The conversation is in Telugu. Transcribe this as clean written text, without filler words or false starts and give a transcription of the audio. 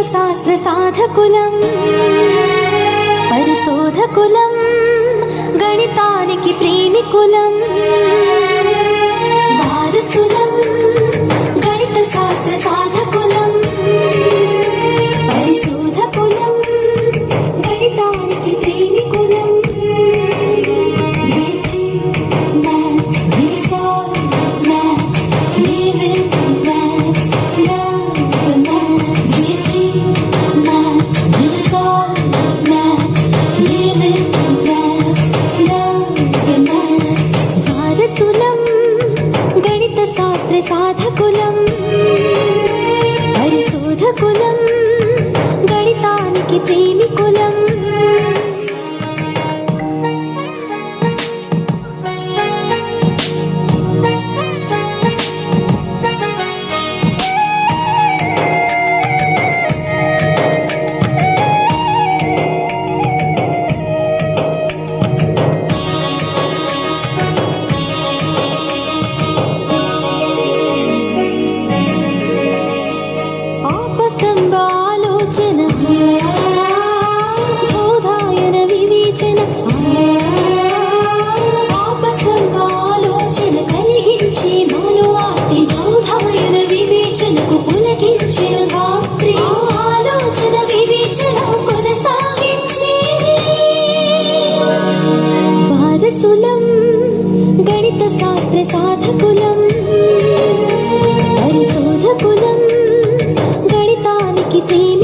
శాస్త్ర సాధకులం పరిశోధకులం గణితానికి ప్రేమికులం వారసులం గణిత శాస్త్ర సాధకులం పరిశోధకులం గణితానికి ప్రేమికులం శాస్త్ర సాధకులం పరిశోధకులం గణితానికి ప్రేమికులం బోధాయన వివేచన ఆపస్తంభాలోచన కలిగించే మాలో ఆప్తి బోధాయన వివేచనకు పులకించిన రాత్రి ఆలోచన వివేచన కొనసాగించే వారసులం గణిత శాస్త్ర సాధకులం పరిశోధకులం గణితానికి ప్రేమ